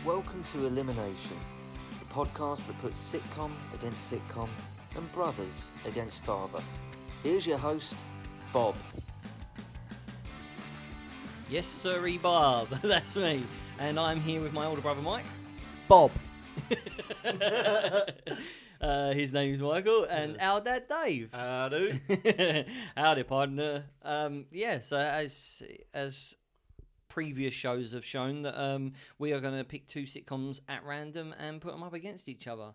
Welcome to Elimination, the podcast that puts sitcom against sitcom and brothers against father. Here's your host, Bob. Yes, sirree, Bob. That's me. And I'm here with my older brother, Mike. Bob. His name's Michael. And our dad, Dave. Howdy. Howdy, partner. So as previous shows have shown, that we are going to pick two sitcoms at random and put them up against each other.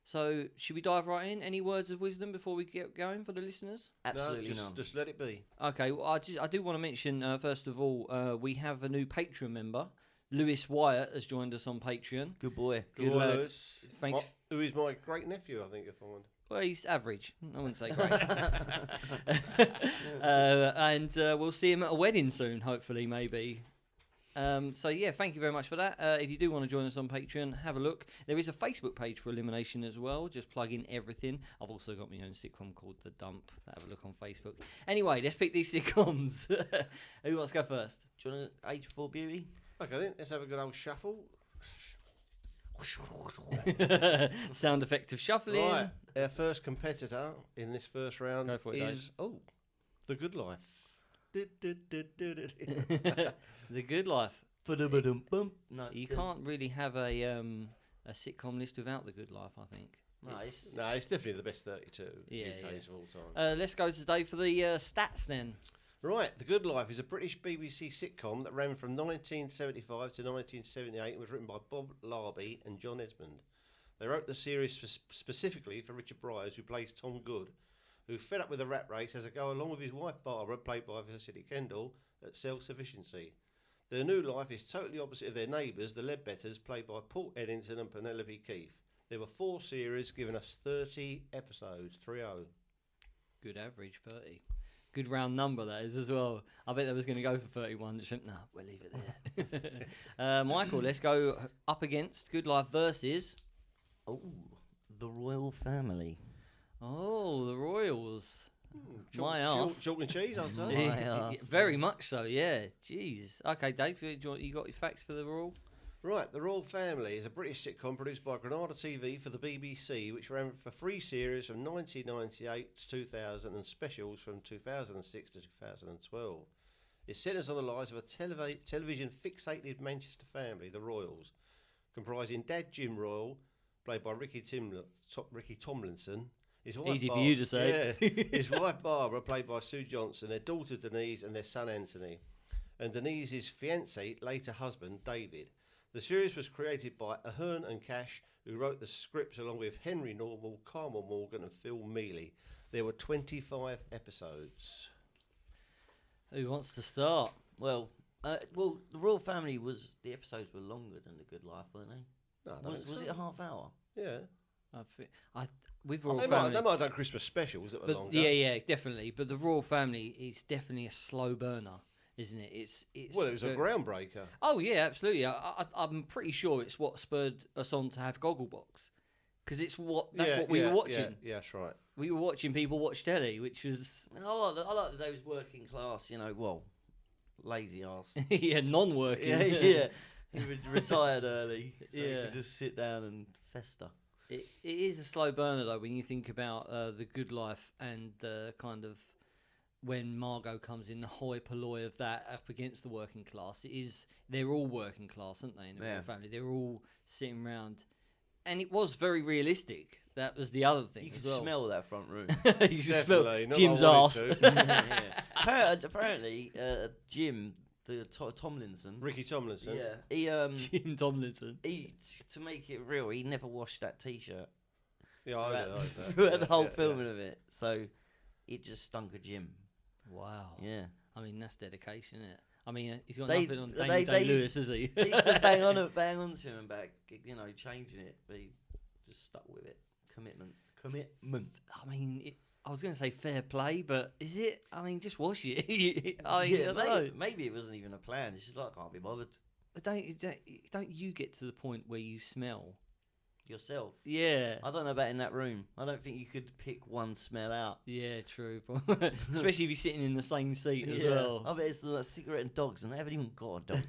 So, should we dive right in? Any words of wisdom before we get going for the listeners? Absolutely no, none. Just let it be. Okay, well, I do want to mention, first of all, we have a new Patreon member. Lewis Wyatt has joined us on Patreon. Good boy. Good lad. Lewis. Thanks. Who is my great nephew, I think you'll find. Well, he's average. I wouldn't say great. And we'll see him at a wedding soon, hopefully, maybe. Thank you very much for that. If you do want to join us on Patreon, have a look. There is a Facebook page for Elimination as well. Just plug in everything. I've also got my own sitcom called The Dump. Have a look on Facebook. Anyway, let's pick these sitcoms. Who wants to go first? Do you want Age Before Beauty? Okay, then let's have a good old shuffle. Sound effect of shuffling. Right, our first competitor in this first round Go for it, is The Good Life. The Good Life. No, You can't really have a sitcom list without The Good Life, I think. Nice. No, it's definitely the best 32 Yeah, UKs of all time. Let's go today for the stats then. Right, The Good Life is a British BBC sitcom that ran from 1975 to 1978 and was written by Bob Larby and John Esmond. They wrote the series specifically for Richard Bryars, who plays Tom Good, who, fed up with the rat race, has a go along with his wife Barbara, played by Felicity Kendall, at self-sufficiency. Their new life is totally opposite of their neighbours, the Ledbetters, played by Paul Eddington and Penelope Keith. There were 4 series, giving us 30 episodes, 3-0. Good average, 30. Good round number, that is, as well. I bet they was going to go for 31. Just think, no, we'll leave it there. Michael, let's go up against Good Life versus... Oh, The Royal Family. Oh, the Royals. My arse. Chalk and cheese, I'd say. My arse. Very much so, yeah. Jeez. Okay, Dave, you got your facts for the Royal? Right, The Royal Family is a British sitcom produced by Granada TV for the BBC, which ran for 3 series from 1998 to 2000 and specials from 2006 to 2012. It centres on the lives of a television-fixated Manchester family, the Royals, comprising Dad Jim Royle, played by Ricky Tomlinson. His wife Easy for you to say. Yeah, his wife Barbara, played by Sue Johnson, their daughter Denise and their son Anthony, and Denise's fiancé, later husband, David. The series was created by Ahern and Cash, who wrote the scripts along with Henry Normal, Carmel Morgan and Phil Mealy. There were 25 episodes. Who wants to start? Well, The Royal Family the episodes were longer than The Good Life, weren't they? No, I don't Was think it so. a half hour? Yeah. With Royal They Family... might have done Christmas specials that were longer. Yeah, definitely. But the Royal Family is definitely a slow burner, isn't it? It's Well, it was a groundbreaker. Oh yeah, absolutely. I'm pretty sure it's what spurred us on to have Gogglebox, because that's what we were watching. Yeah, that's right. We were watching people watch telly, which was I like that they was working class, lazy ass. yeah, non-working. yeah. He was retired early, so he Yeah. could just sit down and fester. It is a slow burner though when you think about The Good Life and the kind of when Margot comes in, the hoi polloi of that up against the working class. They're all working class, aren't they? In the Royal Family, they're all sitting around, and it was very realistic. That was the other thing. You as could well. smell that front room. You could smell Definitely, not Jim's that I arse. wanted Yeah. Apparently, Jim, the Tomlinson. Ricky Tomlinson. Yeah, Jim Tomlinson. To make it real, he never washed that T-shirt Yeah, I know. throughout the whole filming of it. So it just stunk of Jim. Wow. Yeah. I mean, that's dedication, isn't it? I mean, he's got They- nothing on they- Daniel they Day-Lewis, has he? They used to bang on to him and back, changing it, but he just stuck with it. Commitment. I mean, I was going to say fair play, but is it? I mean, just wash it. I don't know. Maybe it wasn't even a plan. It's just like, I can't be bothered. Don't you get to the point where you smell yourself. Yeah. I don't know about in that room. I don't think you could pick one smell out. Yeah, true. Especially if you're sitting in the same seat as well. I bet it's like cigarette and dogs, and they haven't even got a dog.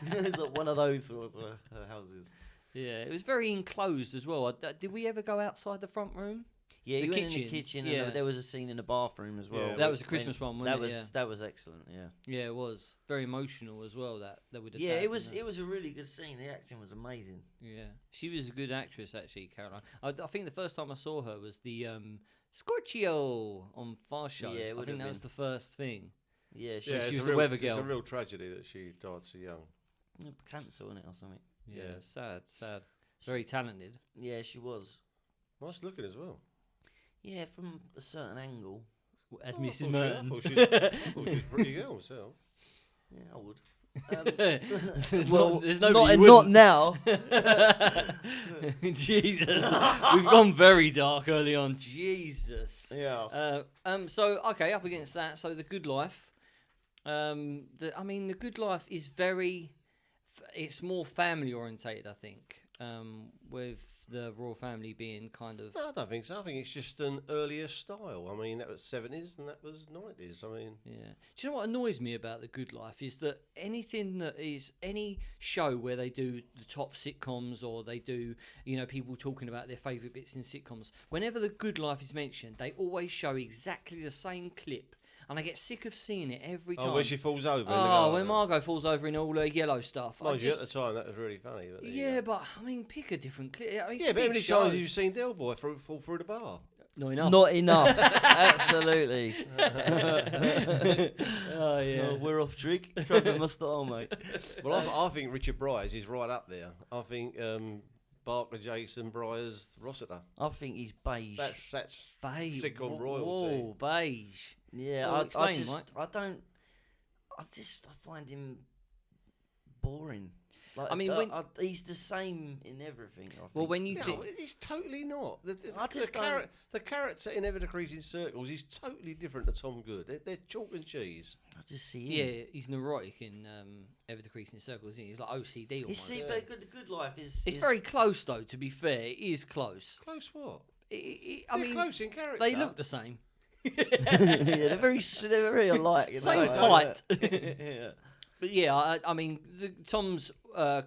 It's like one of those sorts of houses. Yeah, it was very enclosed as well. Did we ever go outside the front room? Yeah, The you went in kitchen, the kitchen, yeah. and there was a scene in the bathroom as well. Yeah, That was a Christmas one, wasn't it? That was excellent. Yeah. Yeah, it was very emotional as well. That with the Yeah, dad, it was. wasn't It was a really good scene. The acting was amazing. Yeah, she was a good actress actually, Caroline. I think the first time I saw her was the Scorchio on Far Show. Yeah, it I would think have that was been. the first thing. Yeah, she it's was a the real, weather It's girl. a real tragedy that she died so young. cancer on it or something. Yeah, Yeah. sad. Very talented. Yeah, she was. Nice looking as well. Yeah, from a certain angle. As Oh, I Mrs. thought Merton. I thought she was a pretty girl myself. Yeah, I would. There's no not now. Jesus, we've gone very dark early on. Jesus. Yeah. So okay, up against that. So the Good Life. The Good Life is very. It's more family orientated, I think. With the royal family being kind of. No, I don't think so. I think it's just an earlier style. I mean, that was 70s and that was 90s. I mean, Yeah. Do you know what annoys me about The Good Life is that anything that is any show where they do the top sitcoms or they do, people talking about their favourite bits in sitcoms, whenever The Good Life is mentioned, they always show exactly the same clip. And I get sick of seeing it every time. oh, where she falls over. in the Oh, garden. when Margot falls over in all her yellow stuff. Mind you, at the time, that was really funny. But there you Yeah, go. but I mean, pick a different clip. I mean, it's Yeah, a but how big many show. times have you seen Del Boy fall through the bar? Not enough. Not enough. Absolutely. Oh yeah. Oh, we're off trick. Grabbing my style, mate. Well, I think Richard Bryars is right up there. I think Barker, Jason, Bryars, Rossiter. I think he's beige. That's Beige. sitcom Whoa, royalty. beige. Yeah, Well, explain, I find him boring. Like, I mean, he's the same in everything. I think. Well, when you No, think. it's totally not. I just don't- The character in Ever Decreasing Circles is totally different to Tom Good. They're chalk and cheese. I just see him. Yeah, he's neurotic in Ever Decreasing Circles, isn't he? He's like OCD You almost. see, but the good life is. It's is- very close, though, to be fair. It is close. Close what? I They're mean, close in character. they look the same. yeah, they're very alike. You know, Same like- height. yeah. But yeah, I mean, Tom's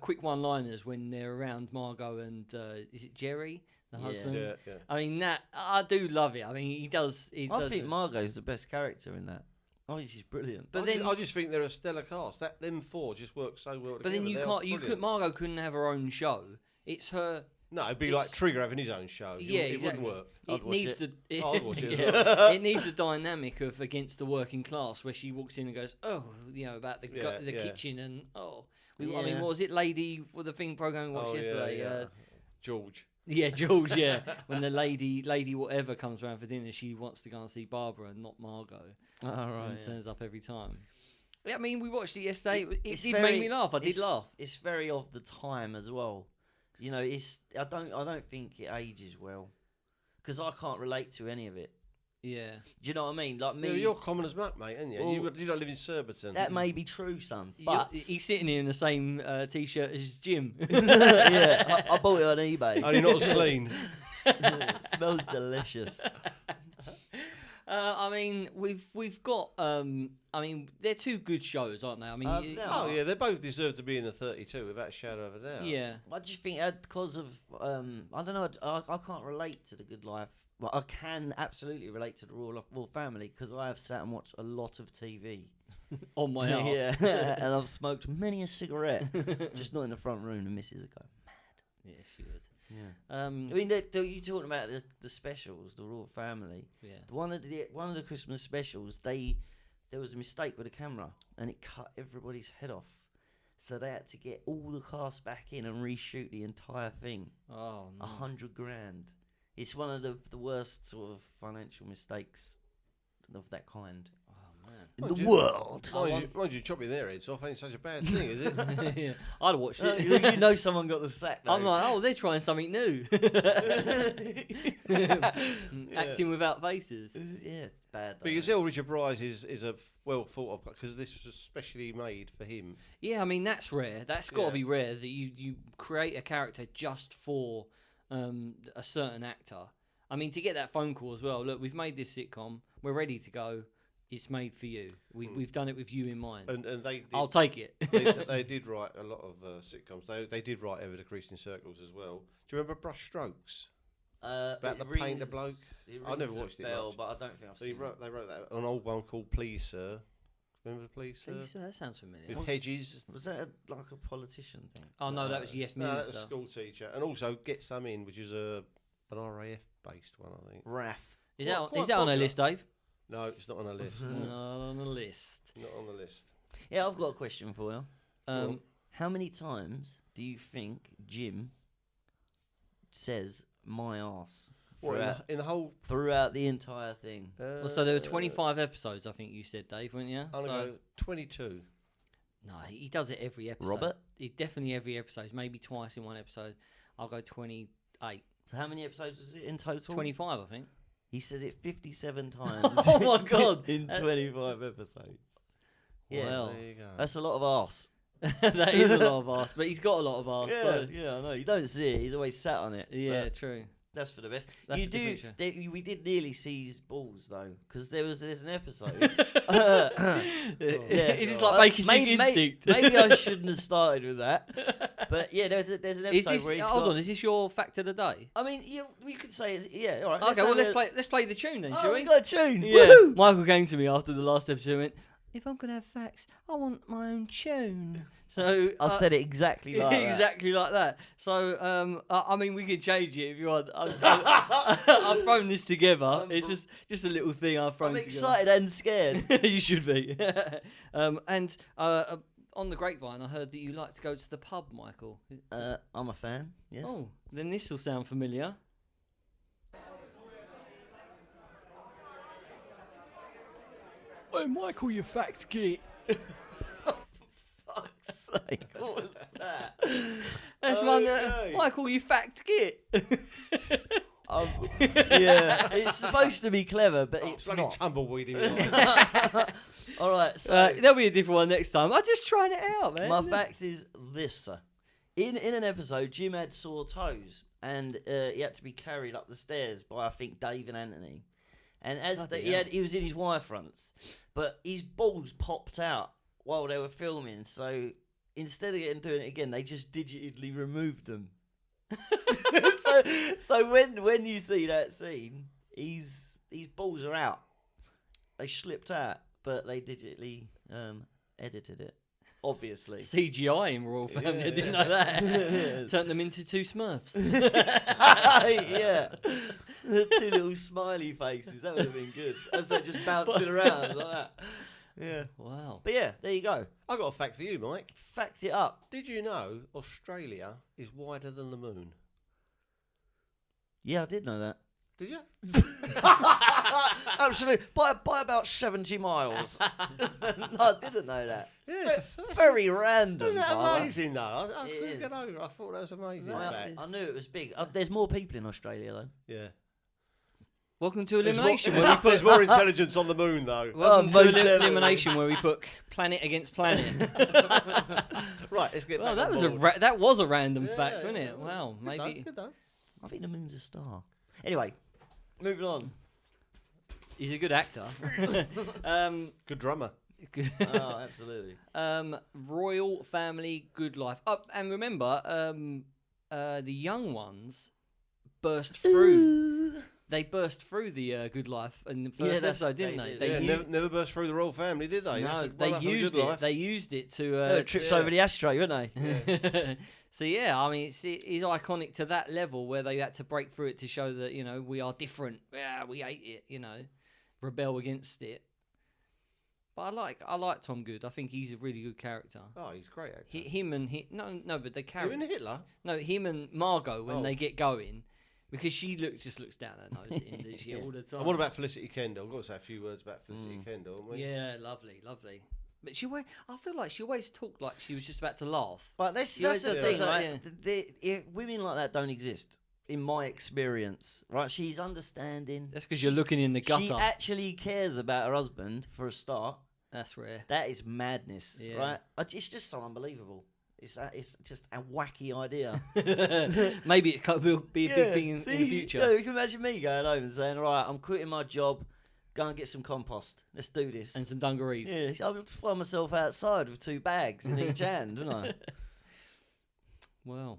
quick one-liners when they're around Margot and is it Jerry, the Yeah. husband? Yeah. I mean, I do love it. I mean, he does. I think Margot's the best character in that. I think she's brilliant. But I just think they're a stellar cast. Them four just work so well together. But then you They're can't. brilliant. Margot couldn't have her own show. It's her. No, it'd be it's- like Trigger having his own show. Yeah, It exactly. wouldn't work. I'd It watch needs it. the. I'd watch it as Yeah. It needs the dynamic of against the working class, where she walks in and goes, "Oh, about the Yeah, yeah. kitchen and oh." I Yeah. mean, what was it, Lady? With the thing program we watched Oh, yesterday. yeah. George. Yeah, George. Yeah, when the lady whatever comes around for dinner, she wants to go and see Barbara and not Margot, All right. and turns up every time. Yeah, I mean, we watched it yesterday. It It's did very- make me laugh. I did laugh. It's very of the time as well. You know, I don't think it ages well, because I can't relate to any of it. Yeah. Do you know what I mean? Like me, Yeah, you're common as muck, mate, aren't you? Well, You don't live in Surbiton. that may be true, son. But He's sitting here in the same t-shirt as Jim. yeah, I bought it on eBay. Only not as clean. It smells delicious. I mean, we've got. I mean, they're two good shows, aren't they? I mean, No. Oh, yeah, they both deserve to be in the 32 without a shadow of a doubt. yeah. I just think because of I don't know. I can't relate to the Good Life. Well, I can absolutely relate to the Royal Family because I have sat and watched a lot of TV. On my arse. Yeah, and I've smoked many a cigarette, just not in the front room. The missus would go mad. Yeah, she would. Yeah. I mean, you talking about the specials, the Royal Family. Yeah. One of the Christmas specials, there was a mistake with the camera and it cut everybody's head off. So they had to get all the cast back in and reshoot the entire thing. Oh no. $100,000. It's one of the worst sort of financial mistakes of that kind Oh man. in Mind the you- world. Mind you, chopping their heads off ain't such a bad thing, is it? Yeah. I'd have watched it. You know someone got the sack. Though. I'm like, oh, they're trying something new. Acting without faces. Yeah, it's bad. But you can tell Richard Bryars is a well thought of because this was specially made for him. Yeah, I mean that's rare. That's got to Yeah. be rare that you create a character just for a certain actor. I mean, to get that phone call as well. Look, we've made this sitcom. We're ready to go. It's made for you. We've done it with you in mind. And they did, I'll take it. they did write a lot of sitcoms. They did write Ever Decreasing Circles as well. Do you remember Brush Strokes? About the painter bloke? I never watched it much. But I don't think I've seen it. They wrote that an old one called Please Sir. Remember Please Sir? Please, that sounds familiar. With Hedges. Was that like a politician thing? Oh no, that was Yes No, Minister. that was School Teacher. And also Get Some In, which is an RAF based one, I think. RAF. Is that Quite on a popular. list, Dave? No, it's not on a list. Not on a list. Not on the list. Yeah, I've got a question for you. Um, How many times do you think Jim says my ass What, in the whole... throughout the entire thing? well, so there were 25 episodes, I think you said, Dave, weren't you? I'm going to go 22. No, he does it every episode. Robert? He definitely every episode, maybe twice in one episode. I'll go 28. So how many episodes was it in total? 25, I think. He says it 57 times. Oh my God. in 25 episodes. Yeah, Well, There you go. that's a lot of arse. that is a lot of arse, but he's got a lot of arse. Yeah, So. yeah, I know. You don't see it. He's always sat on it. Yeah, but true. that's for the best. That's you a do. different show. We did nearly see his balls though, because there's an episode. Is this like Basic Instinct? Maybe I shouldn't have started with that. But yeah, there's an Is episode this, where he's hold got, on, is this your fact of the day? I mean, yeah, we could say it's, yeah. All right. Okay, well have let's play the tune then, Oh, shall we we? got a tune. Yeah. Woohoo! Michael came to me after the last episode and went, if I'm gonna have facts, I want my own tune. So I said it exactly like that. exactly like that. So I mean, we can change it if you want. I've thrown this together. It's just a little thing I've thrown. I'm together. excited and scared. You should be. And on the grapevine, I heard that you like to go to the pub, Michael. I'm a fan. Yes. Oh, then this will sound familiar. Oh, Michael, you fact git. Fuck's sake! What was that? That's Okay. Michael, you fact git. Yeah, it's supposed to be clever, but it's bloody not. tumbleweed in All right, so There'll be a different one next time. I'm just trying it out, man. my fact is this, sir. In an episode, Jim had sore toes, and he had to be carried up the stairs by, I think, Dave and Anthony. And as he was in his wire fronts, but his balls popped out while they were filming. So instead of doing it again, they just digitally removed them. so when you see that scene, his balls are out. They slipped out, but they digitally edited it. Obviously. CGI in Royal Family, I didn't know that. Turned them into two Smurfs. Yeah. The two little smiley faces. That would have been good. As they're just bouncing around like that. Yeah. Wow. But yeah, there you go. I've got a fact for you, Mike. Fact it up. Did you know Australia is wider than the moon? Yeah, I did know that. Did you? Absolutely. By about 70 miles. No, I didn't know that. Yes. Very random. Isn't that Father. amazing, though? I It couldn't get is. over it. I thought that was amazing. No, fact. it's- I knew it was big. There's more people in Australia, though. Yeah. Welcome to There's Elimination, more, where we put there's more intelligence on the moon, though. Welcome most to definitely. Elimination, where we put planet against planet. Right, let's get Well, back that on was board. that was a random Yeah, fact, yeah, wasn't yeah, it? Wow, Good though, maybe. good though. I think the moon's a star. Anyway, moving on. He's a good actor. Good drummer. Oh, absolutely. Royal Family, Good Life. And remember, the young ones burst through. They burst through the Good Life in the first episode, didn't they? they did. Yeah, never burst through the royal family, did they? No, That's they one up for the used good it. life. They used it to. They were trips over the ashtray, weren't they? So yeah, I mean, it's iconic to that level where they had to break through it to show that we are different. Yeah, we hate it. Rebel against it. But I like Tom Good. I think he's a really good character. Oh, he's a great actor. But the character. You in Hitler? No, him and Margot when Oh. they get going, because she just looks down her nose at him, doesn't she, all the time. And what about Felicity Kendall? I've got to say a few words about Felicity Kendall, haven't we? Yeah, lovely. But I feel like she always talked like she was just about to laugh. But that's always the does thing, that, right? Women like that don't exist, in my experience. Right? She's understanding. That's because you're looking in the gutter. She actually cares about her husband, for a start. That's rare. That is madness, Yeah. right? It's just so unbelievable. It's just a wacky idea. Maybe it will be a big thing in the future. You can imagine me going home and saying, right, I'm quitting my job, go and get some compost. Let's do this. And some dungarees. Yeah, I'll find myself outside with 2 bags in each hand, wouldn't I? Well,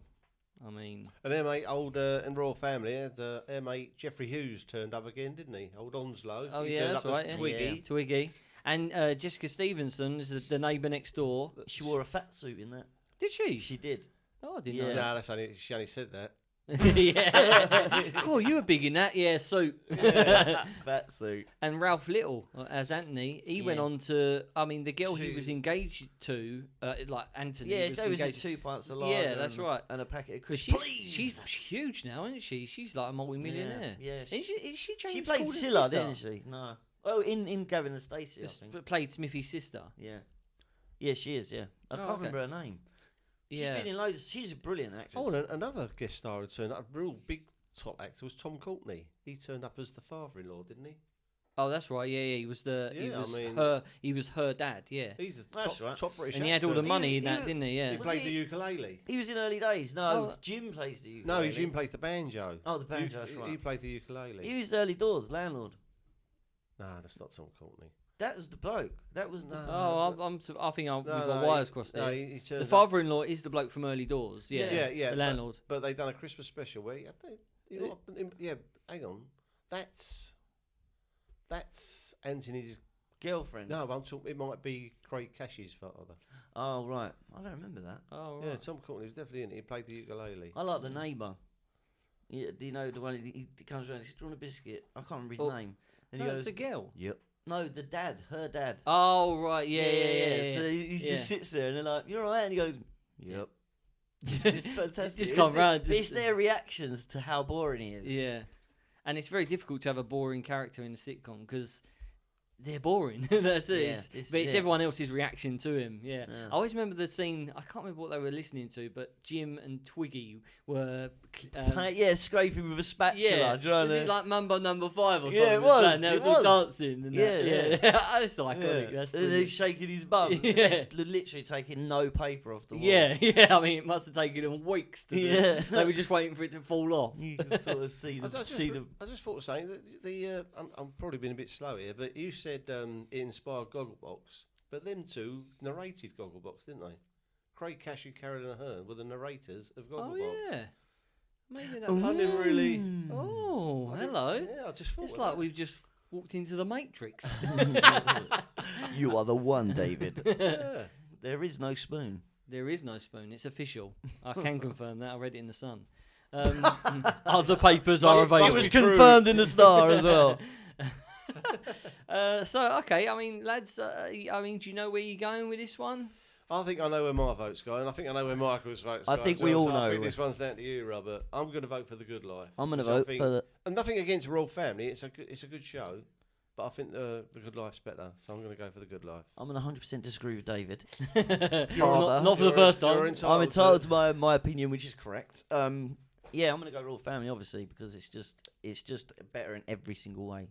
I mean... And their mate, old in Royal Family, their mate Geoffrey Hughes turned up again, didn't he? Old Onslow. Oh, he yeah, turned that's up right. as Yeah. Twiggy. Twiggy. And Jessica Stevenson is the neighbour next door. She wore a fat suit in that. Did she? She did. Oh, I didn't Yeah. know Nah, she only said that. that. Yeah. Cool, you were big in that. Yeah, suit. Fat suit. And Ralph Little as Anthony, he went on to, I mean, the girl he was engaged to, like Anthony. Yeah, was there was engaged 2 pints of lager. Yeah, that's right. And a packet of Because crisps. she's huge now, isn't she? She's like a multi-millionaire. Yeah. Is she James She played Corden's Scylla, sister? didn't she? No. Oh, in Gavin and Stacey, I think. Played Smithy's sister. Yeah. Yeah, she is, yeah. I can't remember her name. She's been in loads. She's a brilliant actress. Oh, and another guest star who turned up, a real big top actor, was Tom Courtenay. He turned up as the father-in-law, didn't he? Oh, that's right. Yeah. He was he was her dad. Yeah. He's a That's top, right. top British And he had all actor. the money in that, didn't he? Yeah. He Was played he- the ukulele. He was in Early Days. No, Jim plays the ukulele. No, Jim plays the banjo. Oh, the banjo, that's He right. played the ukulele. He was Early Doors, landlord. Nah, that's not Tom Courtenay. That was the bloke. That was the... Oh, I think we've got he- wires crossed no, there. he turned The up- father-in-law is the bloke from Early Doors. Yeah. Yeah. The landlord. But they've done a Christmas special where hang on, that's Anthony's girlfriend. No, I'm talking. It might be Craig Cash's father. Oh, right. I don't remember that. Oh, right. Yeah, Tom Courtenay was definitely in it. He played the ukulele. I like the neighbour. Yeah, do you know the one he comes around? He says, "Do you want a biscuit?" I can't remember his name. And he No, goes, it's a girl. "Yep." No, the dad, her dad. Oh, right. Yeah. So he just sits there and they're like, "You're all right," and he goes, "Yep." It's fantastic. Just come round. It's their reactions to how boring he is. Yeah. And it's very difficult to have a boring character in a sitcom because they're boring. That's it. Yeah, It's everyone else's reaction to him. Yeah. Yeah. I always remember the scene. I can't remember what they were listening to, but Jim and Twiggy were. Scraping with a spatula. Yeah. Do you know Was what I it mean? like Mambo number 5 or something? Yeah, it was, And they it was all was. dancing. And Yeah, that. yeah. That's iconic. Yeah. That's And brilliant. he's shaking his bum. Yeah. Literally taking no paper off the wall. Yeah. I mean, it must have taken them weeks to do. Yeah. They were just waiting for it to fall off. You can sort of see I the. just thought of saying that I'm probably being a bit slow here, but you said it inspired Gogglebox, but them two narrated Gogglebox, didn't they? Craig Cash and Carolyn Ahern were the narrators of Gogglebox. Oh, yeah. Maybe that I was... didn't really. Oh, I didn't- hello. Yeah, I just thought. It's of like that. we've just walked into the Matrix. You are the one, David. Yeah. There is no spoon. There is no spoon. It's official. I can confirm that. I read it in the Sun. Other papers are available. It was confirmed in the Star as well. Okay. I mean, lads. Do you know where you're going with this one? I think I know where my vote's going. I think I know where Michael's vote's I going. think as we well, all so I know think where- this one's down to you, Robert. I'm going to vote for The Good Life. I'm going to which I vote think- for the. And nothing against Royal Family. It's a good show, but I think the Good Life's better. So I'm going to go for The Good Life. I'm going to 100% disagree with David. Not for the first time. You're I'm entitled to my opinion, which is correct. Yeah, I'm going to go Royal Family, obviously, because it's just better in every single way.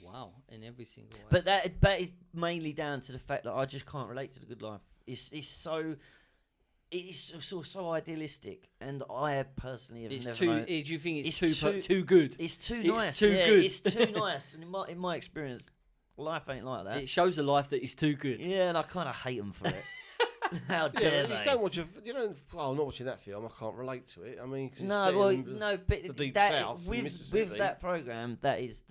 Wow, in every single way. But that is mainly down to the fact that I just can't relate to The Good Life. It's so idealistic, and I personally have it's never too. known. Do you think it's It's too good? It's too It's nice. too yeah, good. It's too nice, and in my experience, life ain't like that. It shows a life that is too good. Yeah, and I kind of hate them for it. How Yeah, dare you they? don't watch well, I'm not watching that film. I can't relate to it. I mean, 'cause it's No, set well, in no, but the deep that, south, in with Mississippi. that program, that is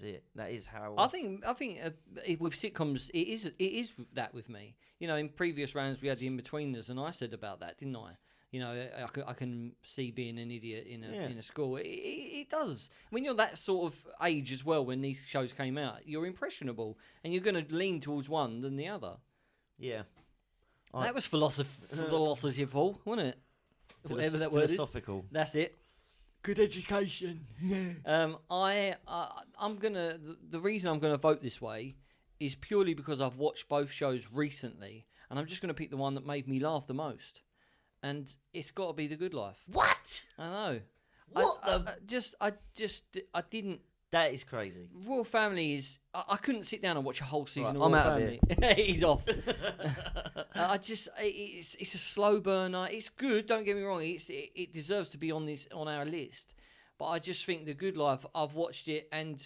it. That is how. I think with sitcoms, it is that with me. You know, in previous rounds we had the in-betweeners, and I said about that, didn't I? You know, I can see being an idiot in a school. It does. When you're that sort of age as well, when these shows came out, you're impressionable, and you're going to lean towards one than the other. Yeah. That was philosophical, wasn't it? Whatever that word is. Philosophical. That's it. Good education. I'm gonna. The reason I'm gonna vote this way is purely because I've watched both shows recently, and I'm just gonna pick the one that made me laugh the most, and it's got to be The Good Life. What? I know. What I didn't. That is crazy. Royal Family is. I couldn't sit down and watch a whole season Right, of I'm Royal out of Family. He's off. It's a slow burner. It's good. Don't get me wrong. It deserves to be on our list. But I just think The Good Life. I've watched it, and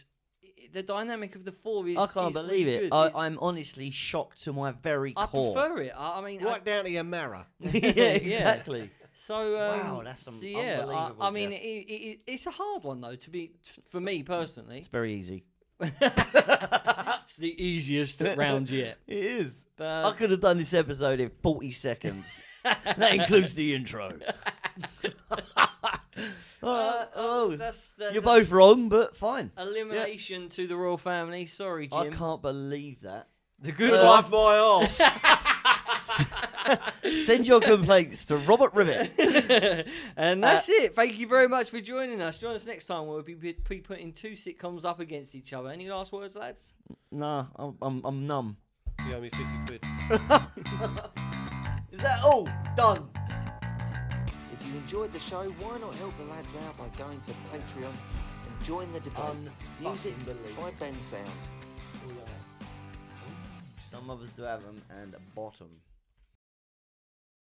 the dynamic of the four is. I can't believe really it. good. I'm honestly shocked to my very I core. prefer it. I mean, Right down to your marrow. Yeah, exactly. So Wow, that's some unbelievable. I mean, Jeff. it's a hard one though for me personally. It's very easy. It's the easiest round yet. It is. But I could have done this episode in 40 seconds. That includes the intro. You're both wrong, but fine. Elimination to the royal family. Sorry, Jim. I can't believe that. The Good Life Life. my arse. Send your complaints to Robert Ribbit. And that's it. Thank you very much for joining us. Join us next time where we'll be putting two sitcoms up against each other. Any last words, lads? Nah, I'm numb. You owe me 50 quid. Is that all? Done. If you enjoyed the show, why not help the lads out by going to Patreon and join the debate? Music by Ben Sound. Some of us do have them, and bottom.